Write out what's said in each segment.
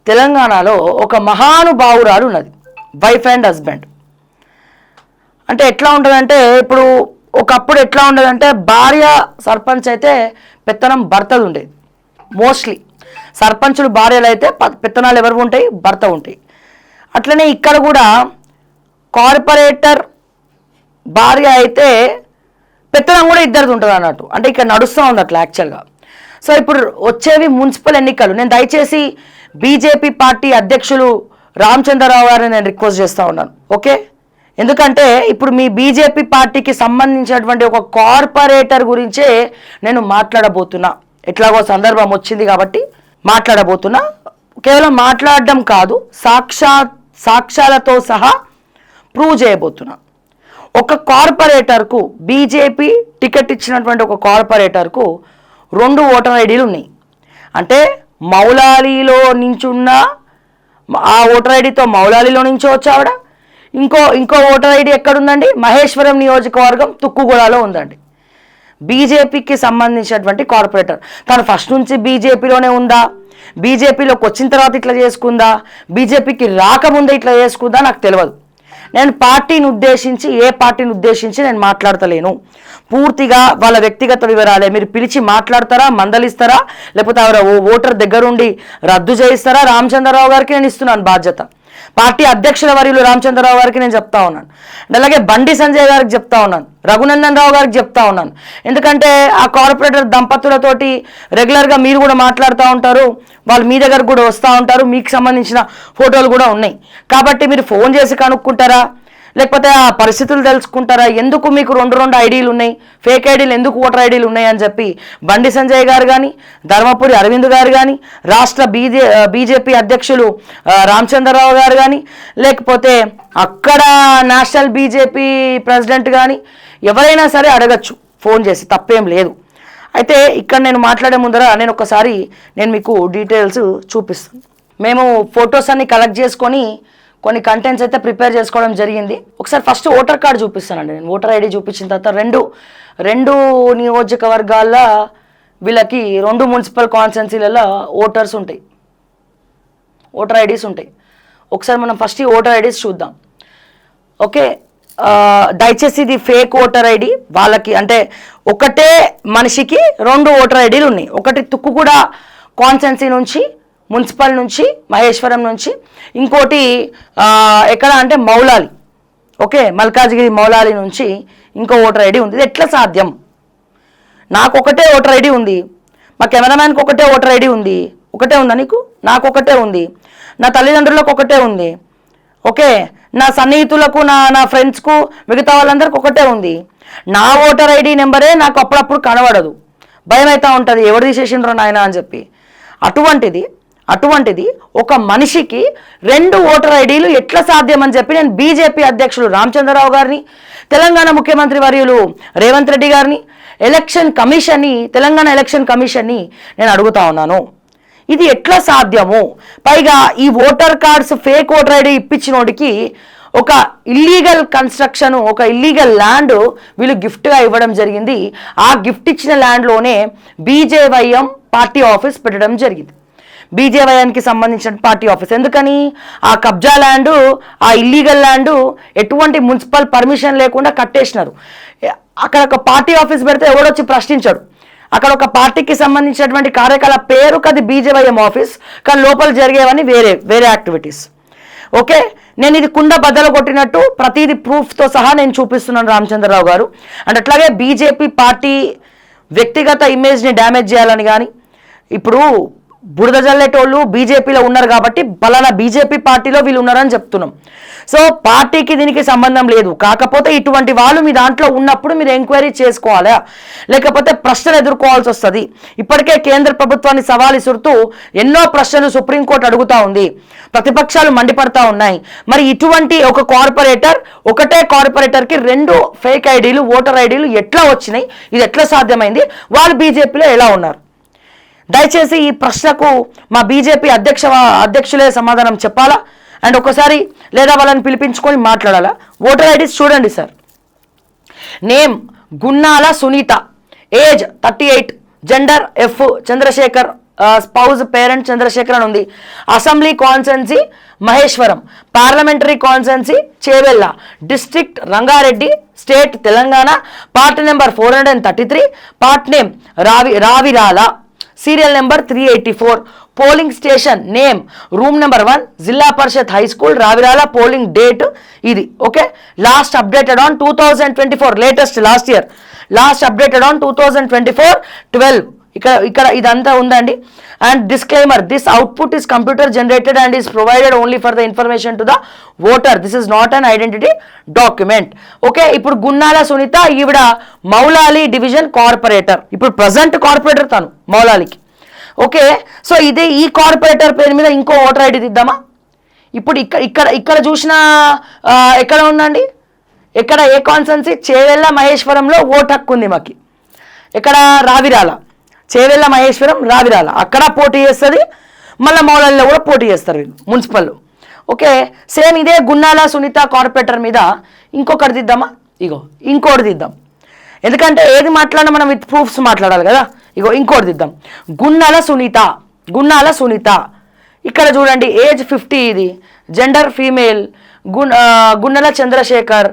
తెలంగాణలో ఒక మహానుభావురాలు ఉన్నది, వైఫ్ అండ్ హస్బెండ్. అంటే ఎట్లా ఉంటుందంటే, ఇప్పుడు ఒకప్పుడు ఎట్లా ఉండదంటే భార్య సర్పంచ్ అయితే పెత్తనం భర్తలు ఉండేది. మోస్ట్లీ సర్పంచులు భార్యలు అయితే పెత్తనాలు ఎవరు ఉంటాయి, భర్త ఉంటాయి. అట్లనే ఇక్కడ కూడా కార్పొరేటర్ భార్య అయితే పెత్తనం కూడా ఇద్దరిది ఉంటుంది అన్నట్టు. అంటే ఇక్కడ నడుస్తూ ఉంది అట్లా యాక్చువల్గా. సో ఇప్పుడు వచ్చేవి మున్సిపల్ ఎన్నికలు. నేను దయచేసి బీజేపీ పార్టీ అధ్యక్షులు రామచంద్రరావు గారిని నేను రిక్వెస్ట్ చేస్తూ ఉన్నాను, ఓకే? ఎందుకంటే ఇప్పుడు మీ బీజేపీ పార్టీకి సంబంధించినటువంటి ఒక కార్పొరేటర్ గురించే నేను మాట్లాడబోతున్నా. ఎట్లాగో సందర్భం వచ్చింది కాబట్టి మాట్లాడబోతున్నా. కేవలం మాట్లాడడం కాదు, సాక్ష్యాలతో సహా ప్రూవ్ చేయబోతున్నా. ఒక కార్పొరేటర్కు, బీజేపీ టికెట్ ఇచ్చినటువంటి ఒక కార్పొరేటర్కు 2 ఓటర్ ఐడీలు ఉన్నాయి. అంటే మౌలాలీలో నించున్న ఆ ఓటర్ ఐడితో మౌలాలీలో నించోవచ్చు ఆవిడ. ఇంకో ఓటర్ ఐడి ఎక్కడుందండి? మహేశ్వరం నియోజకవర్గం తుక్కుగూడలో ఉందండి. బీజేపీకి సంబంధించినటువంటి కార్పొరేటర్. తను ఫస్ట్ నుంచి బీజేపీలోనే ఉందా, బీజేపీలోకి వచ్చిన తర్వాత ఇట్లా చేసుకుందా, బీజేపీకి రాకముందే ఇట్లా చేసుకుందా నాకు తెలియదు. నేను పార్టీని ఉద్దేశించి, ఏ పార్టీని ఉద్దేశించి నేను మాట్లాడతలేను. పూర్తిగా వాళ్ళ వ్యక్తిగత వివరాలే. మీరు పిలిచి మాట్లాడతారా, మందలిస్తారా, లేకపోతే ఓటర్ దగ్గరుండి రద్దు చేయిస్తారా? రామచంద్రరావు గారికి నేను ఇస్తున్నాను బాధ్యత. పార్టీ అధ్యక్షుల వర్యులు రామచంద్రరావు గారికి నేను చెప్తా ఉన్నాను. అలాగే బండి సంజయ్ గారికి చెప్తా ఉన్నాను, రఘునందన్ రావు గారికి చెప్తా ఉన్నాను. ఎందుకంటే ఆ కార్పొరేటర్ దంపతులతోటి రెగ్యులర్గా మీరు కూడా మాట్లాడుతూ ఉంటారు, వాళ్ళు మీ దగ్గర కూడా వస్తూ ఉంటారు, మీకు సంబంధించిన ఫోటోలు కూడా ఉన్నాయి. కాబట్టి మీరు ఫోన్ చేసి కనుక్కుంటారా, లేకపోతే ఆ పరిస్థితులు తెలుసుకుంటారా? ఎందుకు మీకు 2 ఐడీలు ఉన్నాయి, ఫేక్ ఐడీలు ఎందుకు ఓటర్ ఐడీలు ఉన్నాయి అని చెప్పి బండి సంజయ్ గారు కానీ, ధర్మపురి అరవింద్ గారు కానీ, రాష్ట్ర బీజేపీ అధ్యక్షులు రామచంద్రరావు గారు కానీ, లేకపోతే అక్కడ నేషనల్ బీజేపీ ప్రెసిడెంట్ కానీ ఎవరైనా సరే అడగచ్చు ఫోన్ చేసి, తప్పేం లేదు. అయితే ఇక్కడ నేను మాట్లాడే ముందర నేను మీకు డీటెయిల్స్ చూపిస్తాను. మేము ఫొటోస్ అన్ని కలెక్ట్ చేసుకొని కొన్ని కంటెంట్స్ అయితే ప్రిపేర్ చేసుకోవడం జరిగింది. ఒకసారి ఫస్ట్ ఓటర్ కార్డు చూపిస్తానండి. నేను ఓటర్ ఐడి చూపించిన తర్వాత రెండు నియోజకవర్గాల్లో వీళ్ళకి 2 మున్సిపల్ కాన్స్టిట్యున్సీలలో ఓటర్స్ ఉంటాయి, ఓటర్ ఐడీస్ ఉంటాయి. ఒకసారి మనం ఫస్ట్ ఈ ఓటర్ ఐడీస్ చూద్దాం, ఓకే? దయచేసి ఇది ఫేక్ ఓటర్ ఐడి. వాళ్ళకి అంటే ఒకటే మనిషికి 2 ఓటర్ ఐడీలు ఉన్నాయి. ఒకటి తుక్కుగూడ కాన్స్టిట్యున్సీ నుంచి, మున్సిపల్ నుంచి, మహేశ్వరం నుంచి, ఇంకోటి ఎక్కడ అంటే మౌలాలి, ఓకే, మల్కాజ్గిరి మౌలాలి నుంచి ఇంకో ఓటర్ ఐడి ఉంది. ఇది ఎట్లా సాధ్యం? నాకు ఒకటే ఓటర్ ఐడి ఉంది, మా కెమెరామ్యాన్కి ఒకటే ఓటర్ ఐడి ఉంది. ఒకటే ఉందా నీకు? నాకు ఒకటే ఉంది, నా తల్లిదండ్రులకు ఒకటే ఉంది, ఓకే, నా సన్నిహితులకు, నా ఫ్రెండ్స్కు, మిగతా వాళ్ళందరికీ ఒకటే ఉంది. నా ఓటర్ ఐడి నెంబరే నాకు అప్పుడప్పుడు కనబడదు, భయం అవుతూ ఉంటుంది, ఎవరు తీసేసిండ్రో నాయన అని చెప్పి. అటువంటిది ఒక మనిషికి 2 ఓటర్ ఐడీలు ఎట్లా సాధ్యమని చెప్పి నేను బీజేపీ అధ్యక్షులు రామచంద్రరావు గారిని, తెలంగాణ ముఖ్యమంత్రి వర్యులు రేవంత్ రెడ్డి గారిని, తెలంగాణ ఎలక్షన్ కమిషన్ని నేను అడుగుతా ఉన్నాను. ఇది ఎట్లా సాధ్యము? పైగా ఈ voter cards fake voter ID ఇప్పించినోడికి ఒక ఇల్లీగల్ కన్స్ట్రక్షన్, ఒక ఇల్లీగల్ ల్యాండ్ వీళ్ళు గిఫ్ట్గా ఇవ్వడం జరిగింది. ఆ గిఫ్ట్ ఇచ్చిన ల్యాండ్లోనే బీజేవైఎం పార్టీ ఆఫీస్ పెట్టడం జరిగింది. బీజేవైఎంకి సంబంధించిన పార్టీ ఆఫీస్. ఎందుకని? ఆ కబ్జా ల్యాండు, ఆ ఇల్లీగల్ ల్యాండు ఎటువంటి మున్సిపల్ పర్మిషన్ లేకుండా కట్టేసినారు. అక్కడ ఒక పార్టీ ఆఫీస్ పెడితే ఎవడొచ్చి ప్రశ్నించాడు. అక్కడ ఒక పార్టీకి సంబంధించినటువంటి కార్యకలాప పేరుకు అది బీజేవైఎం ఆఫీస్, కానీ లోపల జరిగేవన్నీ వేరే యాక్టివిటీస్, ఓకే? నేను ఇది కుండ బద్దలు కొట్టినట్టు ప్రతిదీ ప్రూఫ్తో సహా నేను చూపిస్తున్నాను రామచంద్రరావు గారు. అండ్ అట్లాగే బీజేపీ పార్టీ వ్యక్తిగత ఇమేజ్ని డ్యామేజ్ చేయాలని కానీ, ఇప్పుడు బురద జల్లేటోళ్ళు బీజేపీలో ఉన్నారు కాబట్టి బలానా బీజేపీ పార్టీలో వీళ్ళు ఉన్నారని చెప్తున్నాం. సో పార్టీకి దీనికి సంబంధం లేదు. కాకపోతే ఇటువంటి వాళ్ళు మీ దాంట్లో ఉన్నప్పుడు మీరు ఎంక్వైరీ చేసుకోవాలా, లేకపోతే ప్రశ్నలు ఎదుర్కోవాల్సి వస్తుంది. ఇప్పటికే కేంద్ర ప్రభుత్వాన్ని సవాల్ ఇసురుతూ ఎన్నో ప్రశ్నలు సుప్రీంకోర్టు అడుగుతూ ఉంది, ప్రతిపక్షాలు మండిపడతా ఉన్నాయి. మరి ఇటువంటి ఒకటే కార్పొరేటర్కి 2 ఫేక్ ఐడీలు, ఓటర్ ఐడీలు ఎట్లా వచ్చినాయి? ఇది ఎట్లా సాధ్యమైంది? వాళ్ళు బీజేపీలో ఎలా ఉన్నారు? దయచేసి ఈ ప్రశ్నకు మా బీజేపీ అధ్యక్షులే సమాధానం చెప్పాలా, అండ్ ఒకసారి లేదా వాళ్ళని పిలిపించుకొని మాట్లాడాలా. ఓటర్ ఐడీస్ చూడండి sir. Name Gunnala Sunitha, age 38, gender F, Chandrashekar spouse parent Chandrashekar అని ఉంది. Assembly constituency Maheshwaram, parliamentary constituency Chevella, district Rangareddy, state Telangana, part number 433, part name Ravirala, serial number 384, polling station name room number 1, Zilla Parishad high school Ravirala, polling date ఇది. Okay, last updated on 2024, latest last year, last updated on 2024-12. ఇక్కడ ఇదంతా ఉందండి. And disclaimer, this output is computer generated and is provided only for the information to the voter, this is not an identity document. Okay, ఇప్పుడు గున్నాల సునీత ఈవిడ Moula Ali division corporator, ఇప్పుడు present corporator తను మౌలాలికి. Okay, so ఇదే ఈ corporator పేరు మీద ఇంకో voter ID తీద్దామా? ఇప్పుడు ఇక్కడ చూసిన ఎక్కడ ఉందండి, ఎక్కడ ఏ కాన్స్టిట్యున్సీ? చేవెళ్ళ మహేశ్వరంలో ఓటు హక్కు ఉంది మాకి. ఎక్కడ? రావిరాల, చేవెళ్ళ మహేశ్వరం రావిరాల, అక్కడ పోటీ చేస్తుంది. మళ్ళీ మౌలాలిలో కూడా పోటీ చేస్తారు వీళ్ళు మున్సిపల్. ఓకే, సేమ్ ఇదే గున్నాల సునీత కార్పొరేటర్ మీద ఇంకొకటి తీద్దామా? ఇగో ఇంకోటి తీద్దాం, ఎందుకంటే ఏది మాట్లాడినా మనం విత్ ప్రూఫ్స్ మాట్లాడాలి కదా. ఇగో ఇంకోటి తీద్దాం, గున్నాల సునీత. ఇక్కడ చూడండి, ఏజ్ 50, ఇది gender female, Gunnala Chandrashekar,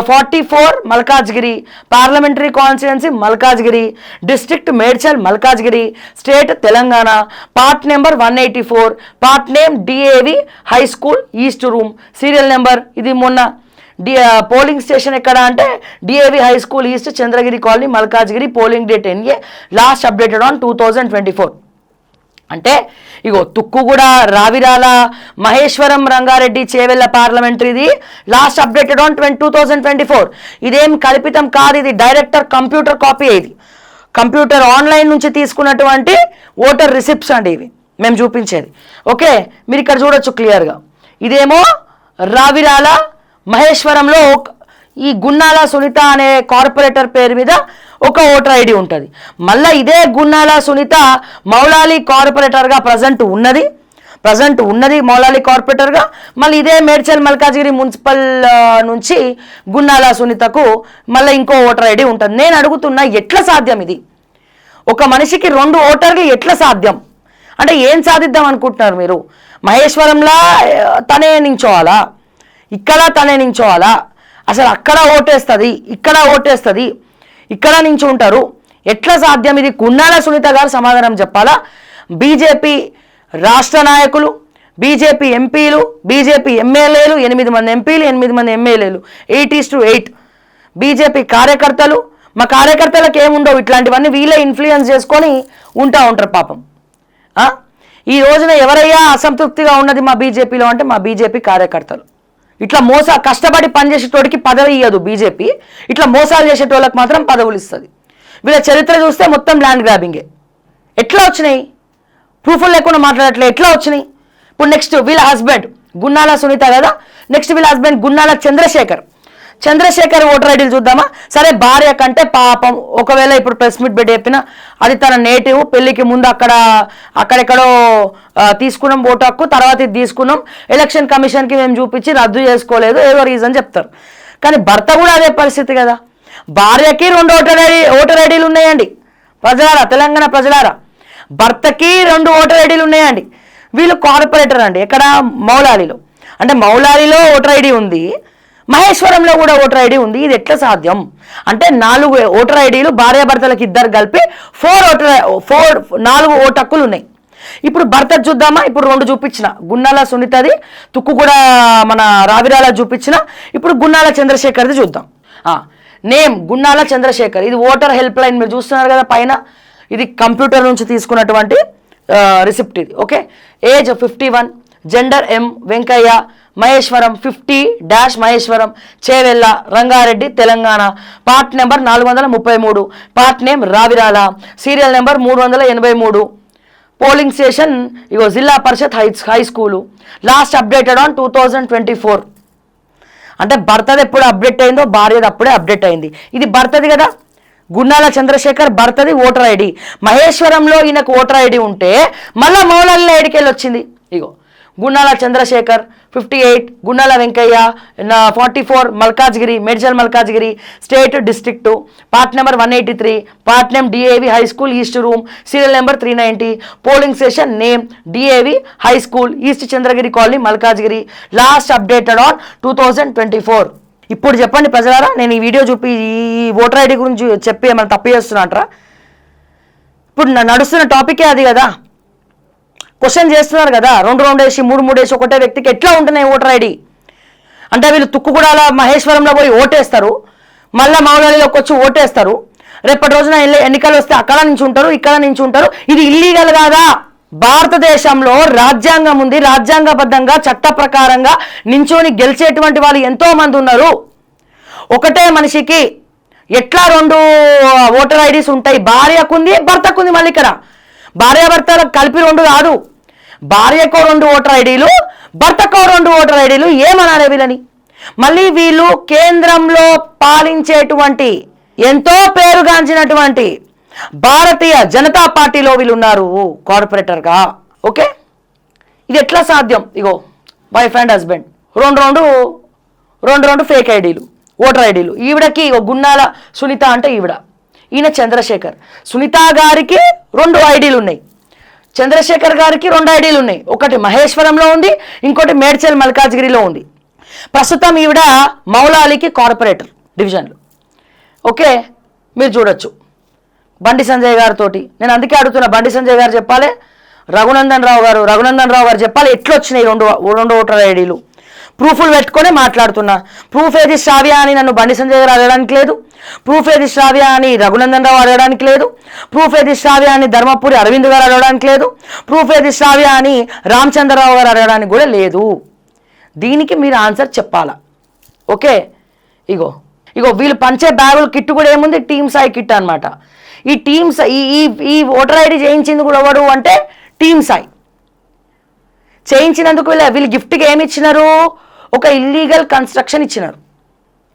44, Malkajgiri, parliamentary constituency Malkajgiri, district Medchal Malkajgiri, state Telangana, part number 184, part name DAV high school east room, serial number ఇది మొన్న పోలింగ్ స్టేషన్ ఎక్కడ అంటే DAV high school east, Chandragiri colony, Malkajgiri, polling date NA, last updated on 2024. అంటే ఇగో తుక్కుగూడ, రావిరాల, మహేశ్వరం, రంగారెడ్డి, చేవెళ్ళ పార్లమెంటరీది last updated on 2024. ఇదేం కల్పితం కాదు, ఇది డైరెక్టర్ కంప్యూటర్ కాపీ, ఇది కంప్యూటర్ ఆన్లైన్ నుంచి తీసుకున్నటువంటి ఓటర్ రిసిప్ట్స్ అండి ఇవి మేము చూపించేది. ఓకే, మీరు ఇక్కడ చూడొచ్చు క్లియర్గా. ఇదేమో రావిరాల మహేశ్వరంలో ఈ గున్నాల సునీత అనే కార్పొరేటర్ పేరు మీద ఒక ఓటర్ ఐడి ఉంటుంది. మళ్ళీ ఇదే గున్నాల సునీత మౌలాలి కార్పొరేటర్గా ప్రజెంట్ ఉన్నది మౌలాలి కార్పొరేటర్గా. మళ్ళీ ఇదే మేడ్చల్ మల్కాజ్గిరి మున్సిపల్ నుంచి గున్నాల సునీతకు మళ్ళీ ఇంకో ఓటర్ ఐడి ఉంటుంది. నేను అడుగుతున్నా, ఎట్లా సాధ్యం ఇది? ఒక మనిషికి 2 ఓటర్లు ఎట్లా సాధ్యం? అంటే ఏం సాధిద్దాం అనుకుంటున్నారు మీరు? మహేశ్వరంలో తనే నించోవాలా, ఇక్కడ తనే నించోవాలా? అసలు అక్కడ ఓటేస్తుంది, ఇక్కడ నుంచి ఉంటారు, ఎట్లా సాధ్యం ఇది? గున్నాల సునీత గారు సమాధానం చెప్పాలా? బీజేపీ రాష్ట్ర నాయకులు, బీజేపీ ఎంపీలు, బీజేపీ ఎమ్మెల్యేలు, 8 మంది ఎంపీలు, 8 మంది ఎమ్మెల్యేలు, 8:8. బీజేపీ కార్యకర్తలు, మా కార్యకర్తలకు ఏముండవు, ఇట్లాంటివన్నీ వీళ్ళే ఇన్ఫ్లుయెన్స్ చేసుకొని ఉంటారు పాపం. ఈ రోజున ఎవరయ్యా అసంతృప్తిగా ఉన్నది మా బీజేపీలో అంటే మా బీజేపీ కార్యకర్తలు. ఇట్లా కష్టపడి పనిచేసేటోడికి పదవి ఇవ్వదు బీజేపీ, ఇట్లా మోసాలు చేసేటోళ్ళకి మాత్రం పదవులు ఇస్తుంది. వీళ్ళ చరిత్ర చూస్తే మొత్తం ల్యాండ్ గ్రాబింగే. ఎట్లా వచ్చినాయి? ప్రూఫ్లు లేకుండా మాట్లాడట్లే, ఎట్లా వచ్చినాయి? ఇప్పుడు నెక్స్ట్ వీళ్ళ హస్బెండ్ గున్నాల సునీత కదా, నెక్స్ట్ వీళ్ళ హస్బెండ్ గున్నాల చంద్రశేఖర్ ఓటర్ ఐడీలు చూద్దామా? సరే, భార్య కంటే పాపం, ఒకవేళ ఇప్పుడు ప్రెస్ మీట్ పెట్టి చెప్పినా అది తన నేటివ్, పెళ్లికి ముందు అక్కడెక్కడో తీసుకున్నాం ఓటు హక్కు, తర్వాత ఇది తీసుకున్నాం, ఎలక్షన్ కమిషన్కి మేము చూపించి రద్దు చేసుకోలేదు, ఏదో రీజన్ చెప్తారు. కానీ భర్త కూడా అదే పరిస్థితి కదా. భార్యకి 2 ఓటర్ ఐడీలు ఉన్నాయండి ప్రజలారా, తెలంగాణ ప్రజలారా, భర్తకి 2 ఓటర్ ఐడీలు ఉన్నాయండి. వీళ్ళు కార్పొరేటర్ అండి, ఎక్కడ? మౌలాలిలో. అంటే మౌలాలిలో ఓటర్ ఐడి ఉంది, మహేశ్వరంలో కూడా ఓటర్ ఐడి ఉంది. ఇది ఎట్లా సాధ్యం? అంటే 4 ఓటర్ ఐడీలు, భార్యాభర్తలకు ఇద్దరు కలిపి 4 ఓటు హక్కులు ఉన్నాయి. ఇప్పుడు భర్త చూద్దామా? ఇప్పుడు 2 చూపించిన, గున్నాల సునీతది, తుక్కు కూడా మన రావిరాల చూపించిన. ఇప్పుడు గున్నాల చంద్రశేఖర్ది చూద్దాం. నేమ్ గున్నాల చంద్రశేఖర్, ఇది ఓటర్ హెల్ప్ లైన్ మీరు చూస్తున్నారు కదా పైన, ఇది కంప్యూటర్ నుంచి తీసుకున్నటువంటి రిసిప్ట్ ఇది. Okay, age 51, gender Venkaiah, Maheshwaram 50- Maheshwaram, Chevella, Rangareddy, Telangana, part number 433, part name Ravirala, serial number 383, polling station ఇగో Zilla Parishad high school, last updated on 2024. అంటే భర్తది ఎప్పుడు అప్డేట్ అయిందో భార్యది అప్పుడే అప్డేట్ అయింది. ఇది భర్తది కదా, గున్నాల చంద్రశేఖర్ భర్తది ఓటర్ ఐడి. మహేశ్వరంలో ఈయనకు ఓటర్ ఐడి ఉంటే మళ్ళీ మౌలాలిలో ఐడికి వెళ్ళి వచ్చింది. ఇగో Gunnala Chandrashekar 58, Gunnala Venkaiah 44, Malkajgiri Medchal Malkajgiri state district, part number 183, part name DAV high school east room, serial number 390, polling station name DAV high school east Chandragiri colony Malkajgiri, last updated on 2024. ఇప్పుడు చెప్పండి ప్రజలారా, నేను ఈ వీడియో చూపి ఈ ఓటర్ ఐడి గురించి చెప్పి ఏమైనా తప్పు చేస్తున్నట్రా? ఇప్పుడు నడుస్తున్న టాపికే అది కదా, క్వశ్చన్ చేస్తున్నారు కదా. 2 రౌండ్ వేసి 3 వేసి ఒకటే వ్యక్తికి ఎట్లా ఉంటున్నాయి ఓటర్ ఐడి అంటే, వీళ్ళు తుక్కుగూడాల మహేశ్వరంలో పోయి ఓటేస్తారు, మళ్ళీ మౌలాలిలోకి వచ్చి ఓటేస్తారు, రేపటి రోజున ఎన్నికలు వస్తే అక్కడ నుంచి ఉంటారు, ఇక్కడ నుంచి ఉంటారు. ఇది ఇల్లీగల్ కాదా? భారతదేశంలో రాజ్యాంగం ఉంది, రాజ్యాంగబద్ధంగా చట్ట ప్రకారంగా నించోని గెలిచేటువంటి వాళ్ళు ఎంతో మంది ఉన్నారు. ఒకటే మనిషికి ఎట్లా 2 ఓటర్ ఐడీస్ ఉంటాయి? భార్యకుంది, భర్తకుంది. మళ్ళీ ఇక్కడ భార్యాభర్తలకు కలిపి 2 కాదు, భార్యకో 2 ఓటర్ ఐడీలు, భర్తకో 2 ఓటర్ ఐడీలు. ఏమనాలి వీళ్ళని? మళ్ళీ వీళ్ళు కేంద్రంలో పాలించేటువంటి ఎంతో పేరుగాంచినటువంటి భారతీయ జనతా పార్టీలో వీళ్ళు ఉన్నారు కార్పొరేటర్గా. ఓకే, ఇది ఎట్లా సాధ్యం? ఇగో వైఫ్ అండ్ హస్బెండ్ 2 ఫేక్ ఐడీలు, ఓటర్ ఐడీలు. ఈవిడకి గున్నాల సునీత అంటే ఈవిడ, ఈయన చంద్రశేఖర్. సునీత గారికి 2 ఐడీలు ఉన్నాయి, చంద్రశేఖర్ గారికి 2 ఐడీలు ఉన్నాయి. ఒకటి మహేశ్వరంలో ఉంది, ఇంకోటి మేడ్చల్ మల్కాజ్గిరిలో ఉంది. ప్రస్తుతం ఈవిడ మౌలాలికి కార్పొరేటర్ డివిజన్లు. ఓకే, మీరు చూడొచ్చు బండి సంజయ్ గారితో. నేను అందుకే అడుగుతున్నా, బండి సంజయ్ గారు చెప్పాలి, రఘునందన్ రావు గారు చెప్పాలి ఎట్లా వచ్చినాయి 2 ఓటర్ ఐడీలు. ప్రూఫ్లు పెట్టుకొని మాట్లాడుతున్నా. ప్రూఫ్ ఏది శ్రావ్య అని నన్ను బండి సంజయ్ గారు అడగడానికి లేదు, ప్రూఫ్ ఏది శ్రావ్య అని రఘునందన్ రావు అడగడానికి లేదు, ప్రూఫ్ ఏది శ్రావ్య అని ధర్మపురి అరవింద్ గారు అడగడానికి లేదు, ప్రూఫ్ ఏది శ్రావ్య అని రామచంద్రరావు గారు అడగడానికి కూడా లేదు. దీనికి మీరు ఆన్సర్ చెప్పాలా? ఓకే, ఇగో వీళ్ళు పంచే బ్యాగుల కిట్ కూడా ఏముంది? టీమ్ సాయి కిట్ అనమాట. ఈ టీమ్స్ ఈ ఓటర్ ఐడి చేయించింది కూడా ఎవరు అంటే టీమ్ సాయి. చేయించినందుకు వీళ్ళు గిఫ్ట్గా ఏమి ఇచ్చినారు? ఒక ఇల్లీగల్ కన్స్ట్రక్షన్ ఇచ్చినారు.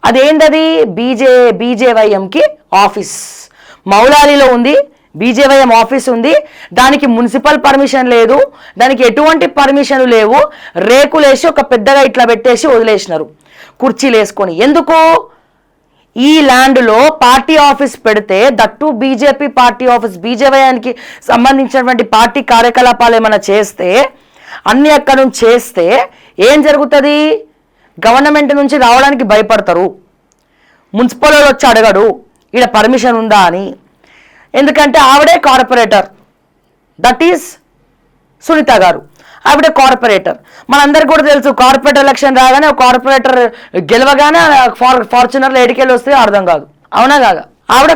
అదేంటది? బీజేవైఎంకి ఆఫీస్ మౌలాలిలో ఉంది, బీజేవైఎం ఆఫీస్ ఉంది. దానికి మున్సిపల్ పర్మిషన్ లేదు, దానికి ఎటువంటి పర్మిషన్లు లేవు. రేకులేసి ఒక పెద్దగా ఇట్లా పెట్టేసి వదిలేసినారు కుర్చీలు వేసుకొని. ఎందుకు? ఈ ల్యాండ్లో పార్టీ ఆఫీస్ పెడితే, దట్టు బీజేపీ పార్టీ ఆఫీస్, బీజేవైఎంకి సంబంధించినటువంటి పార్టీ కార్యకలాపాలు ఏమైనా చేస్తే, అన్ని అక్కడ నుంచి చేస్తే ఏం జరుగుతుంది? గవర్నమెంట్ నుంచి రావడానికి భయపడతారు. మున్సిపల్ వచ్చి అడగడు ఈడ పర్మిషన్ ఉందా అని. ఎందుకంటే ఆవిడే కార్పొరేటర్, దట్ ఈస్ సునీత గారు, ఆవిడే కార్పొరేటర్. మనందరికీ కూడా తెలుసు, కార్పొరేటర్ ఎలక్షన్ రాగానే ఒక కార్పొరేటర్ గెలవగానే ఫార్చునర్లు ఏడికెళ్ళి వస్తే అర్థం కాదు, అవునా కాదా? ఆవిడ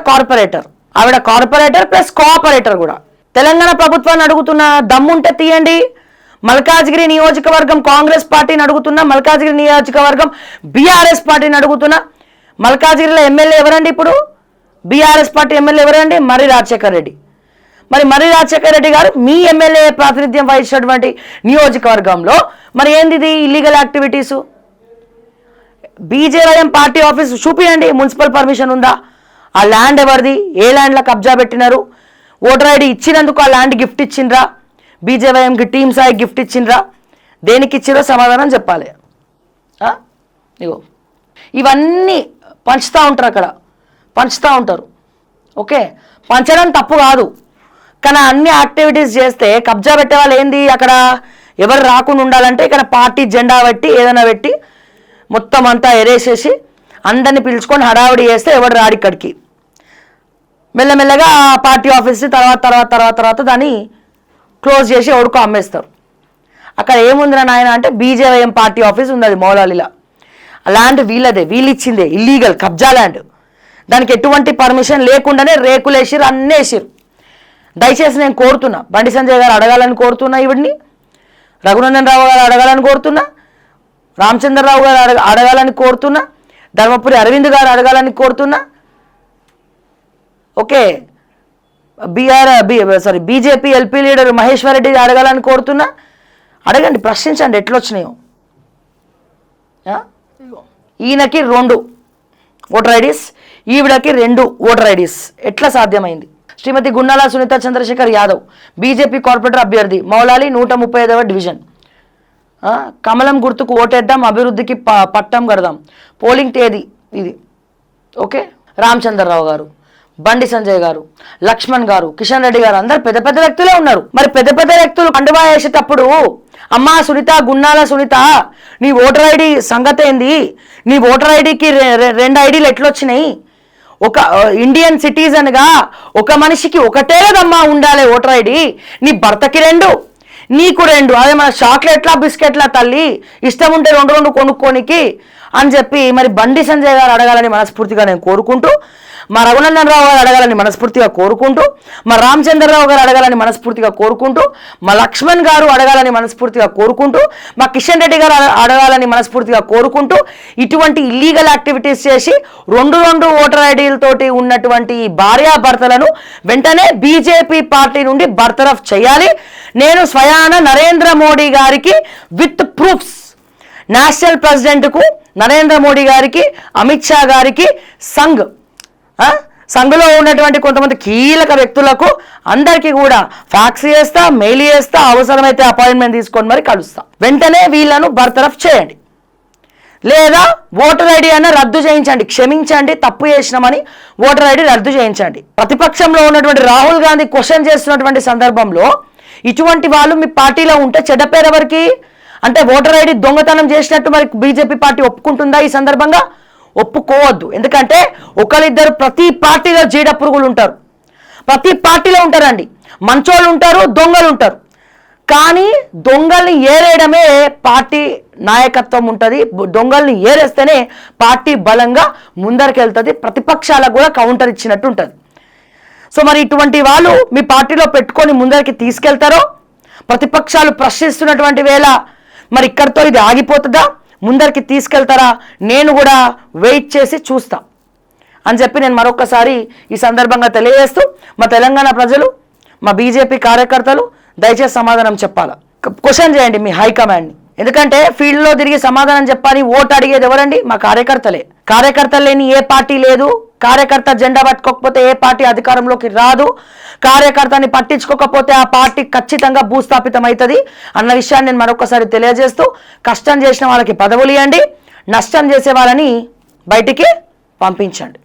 కార్పొరేటర్ ప్లస్ కోఆపరేటర్ కూడా. తెలంగాణ ప్రభుత్వాన్ని అడుగుతున్న, దమ్ముంటే తీయండి. మల్కాజ్గిరి నియోజకవర్గం కాంగ్రెస్ పార్టీని అడుగుతున్నా, మల్కాజ్గిరి నియోజకవర్గం బీఆర్ఎస్ పార్టీని అడుగుతున్నా. మల్కాజ్గిరిలో ఎమ్మెల్యే ఎవరండి? ఇప్పుడు బీఆర్ఎస్ పార్టీ ఎమ్మెల్యే ఎవరండి? మర్రి రాజశేఖర్ రెడ్డి. మరి మర్రి రాజశేఖర్ రెడ్డి గారు మీ ఎమ్మెల్యే ప్రాతినిధ్యం వహించినటువంటి నియోజకవర్గంలో మరి ఏంది illegal activities? BJYM party office చూపియండి, మున్సిపల్ పర్మిషన్ ఉందా? ఆ ల్యాండ్ ఎవరిది? ఏ ల్యాండ్లో కబ్జా పెట్టినారు? ఓటర్ ఐడి ఇచ్చినందుకు ఆ ల్యాండ్ గిఫ్ట్ ఇచ్చిండ్రా? బీజేవైఎంకి టీమ్ సాయి గిఫ్ట్ ఇచ్చిండ్రా? దేనికి ఇచ్చిరో సమాధానం చెప్పాలి. ఇగో ఇవన్నీ పంచుతూ ఉంటారు, అక్కడ పంచుతూ ఉంటారు. ఓకే, పంచడం తప్పు కాదు, కానీ అన్ని యాక్టివిటీస్ చేస్తే కబ్జా పెట్టే వాళ్ళు ఏంది? అక్కడ ఎవరు రాకుండా ఉండాలంటే ఇక్కడ పార్టీ జెండా పెట్టి ఏదైనా పెట్టి మొత్తం అంతా ఎరేసేసి అందరిని పిలుచుకొని హడావిడి చేస్తే ఎవడు రాడు ఇక్కడికి. మెల్లమెల్లగా పార్టీ ఆఫీస్ తర్వాత దాన్ని క్లోజ్ చేసి ఎవరికో అమ్మేస్తారు. అక్కడ ఏముందిరా నాయన అంటే బీజేవైఎం పార్టీ ఆఫీస్ ఉంది, అది మౌలాలిలా. ల్యాండ్ వీళ్ళదే, వీళ్ళు ఇచ్చిందే, ఇల్లీగల్ కబ్జా ల్యాండ్. దానికి ఎటువంటి పర్మిషన్ లేకుండానే రేకులు వేసిరు, అన్నీ వేసిరు. దయచేసి నేను కోరుతున్నా, బండి సంజయ్ గారు అడగాలని కోరుతున్నా, ఈవిడిని రఘునందన్ రావు గారు అడగాలని కోరుతున్నా, రామచంద్రరావు గారు అడగాలని కోరుతున్నా, ధర్మపురి అరవింద్ గారు అడగాలని కోరుతున్నా. Okay, BJP LP leader Maheshwar Reddy అడగాలని కోరుతున్నా. అడగండి, ప్రశ్నించండి ఎట్లా వచ్చినాయో. ఈయనకి 2 ఓటర్ ఐడీస్, ఈవిడకి 2 ఓటర్ ఐడీస్. ఎట్లా సాధ్యమైంది? శ్రీమతి గున్నాల సునీత చంద్రశేఖర్ యాదవ్, బీజేపీ కార్పొరేటర్ అభ్యర్థి, మౌలాలి 135వ డివిజన్. కమలం గుర్తుకు ఓటేద్దాం, అభివృద్ధికి పట్టం కడదాం. పోలింగ్ తేదీ ఇది. ఓకే, రామచంద్రరావు గారు, బండి సంజయ్ గారు, లక్ష్మణ్ గారు, కిషన్ రెడ్డి గారు అందరు పెద్ద పెద్ద వ్యక్తులే ఉన్నారు. మరి పెద్ద పెద్ద వ్యక్తులు కండువా వేసేటప్పుడు అమ్మా సునీత, గున్నాల సునీత, నీ ఓటర్ ఐడి సంగతి ఏంది? నీ ఓటర్ ఐడికి 2 ఐడీలు ఎట్లొచ్చినాయి? ఒక ఇండియన్ సిటిజన్గా ఒక మనిషికి ఒకటే కదమ్మా ఉండాలి ఓటర్ ఐడి. నీ భర్తకి 2, నీకు 2. అదే మన చాక్లెట్లా బిస్కెట్లా తల్లి, ఇష్టం ఉంటే 2 కొనుక్కోనికి అని చెప్పి మరి బండి సంజయ్ గారు అడగాలని మనస్ఫూర్తిగా నేను కోరుకుంటూ, మా రఘునందన్ రావు గారు అడగాలని మనస్ఫూర్తిగా కోరుకుంటూ, మా రామచంద్రరావు గారు అడగాలని మనస్ఫూర్తిగా కోరుకుంటూ, మా లక్ష్మణ్ గారు అడగాలని మనస్ఫూర్తిగా కోరుకుంటూ, మా కిషన్ రెడ్డి గారు అడగాలని మనస్ఫూర్తిగా కోరుకుంటూ, ఇటువంటి ఇల్లీగల్ యాక్టివిటీస్ చేసి 2 ఓటర్ ఐడీలతోటి ఉన్నటువంటి ఈ భార్యాభర్తలను వెంటనే బీజేపీ పార్టీ నుండి బర్తరఫ్ చేయాలి. నేను స్వయాన నరేంద్ర మోడీ గారికి విత్ ప్రూఫ్స్, నేషనల్ ప్రెసిడెంట్కు నరేంద్ర మోడీ గారికి, అమిత్ షా గారికి, సంఘ్లో ఉన్నటువంటి కొంతమంది కీలక వ్యక్తులకు అందరికీ కూడా ఫ్యాక్స్ చేస్తా, మెయిల్ చేస్తా, అవసరమైతే అపాయింట్మెంట్ తీసుకొని మరి కలుస్తా. వెంటనే వీళ్ళను బర్తరఫ్ చేయండి, లేదా ఓటర్ ఐడి అన్న రద్దు చేయించండి. క్షమించండి, తప్పు చేసినామని ఓటర్ ఐడి రద్దు చేయించండి. ప్రతిపక్షంలో ఉన్నటువంటి రాహుల్ గాంధీ క్వశ్చన్ చేస్తున్నటువంటి సందర్భంలో ఇటువంటి వాళ్ళు మీ పార్టీలో ఉంటే చెడ్డ పేరు ఎవరికి? అంటే ఓటర్ ఐడి దొంగతనం చేసినట్టు మరి బీజేపీ పార్టీ ఒప్పుకుంటుందా? ఈ సందర్భంగా ఒప్పుకోవద్దు. ఎందుకంటే ఒకరిద్దరు ప్రతి పార్టీలో జీడ పురుగులు ఉంటారు, ప్రతి పార్టీలో ఉంటారండి. మంచోళ్ళు ఉంటారు, దొంగలు ఉంటారు. కానీ దొంగల్ని ఏరేయడమే పార్టీ నాయకత్వం ఉంటుంది. దొంగల్ని ఏరేస్తేనే పార్టీ బలంగా ముందరికి వెళ్తుంది, ప్రతిపక్షాలకు కూడా కౌంటర్ ఇచ్చినట్టు ఉంటుంది. సో మరి ఇటువంటి వాళ్ళు మీ పార్టీలో పెట్టుకొని ముందరికి తీసుకెళ్తారో, ప్రతిపక్షాలు ప్రశ్నిస్తున్నటువంటి వేళ మరి ఇక్కడితో ఇది ఆగిపోతుందా, ముందరికి తీసుకెళ్తారా? నేను కూడా వెయిట్ చేసి చూస్తా అని చెప్పి నేను మరొకసారి ఈ సందర్భంగా తెలియజేస్తూ, మా తెలంగాణ ప్రజలు, మా బీజేపీ కార్యకర్తలు దయచేసి సమాధానం చెప్పాలా. క్వశ్చన్ చేయండి మీ హైకమాండ్ని. ఎందుకంటే ఫీల్డ్లో తిరిగి సమాధానం చెప్పాలి, ఓటు అడిగేది ఎవరండి? మా కార్యకర్తలే. కార్యకర్తలు లేని ఏ పార్టీ లేదు. కార్యకర్త జెండా పట్టుకోకపోతే ఏ పార్టీ అధికారంలోకి రాదు. కార్యకర్తని పట్టించుకోకపోతే ఆ పార్టీ ఖచ్చితంగా భూస్థాపితం అవుతుంది అన్న విషయాన్ని నేను మరొకసారి తెలియజేస్తూ, కష్టం చేసిన వాళ్ళకి పదవులు ఇవ్వండి, నష్టం చేసే వాళ్ళని బయటికి పంపించండి.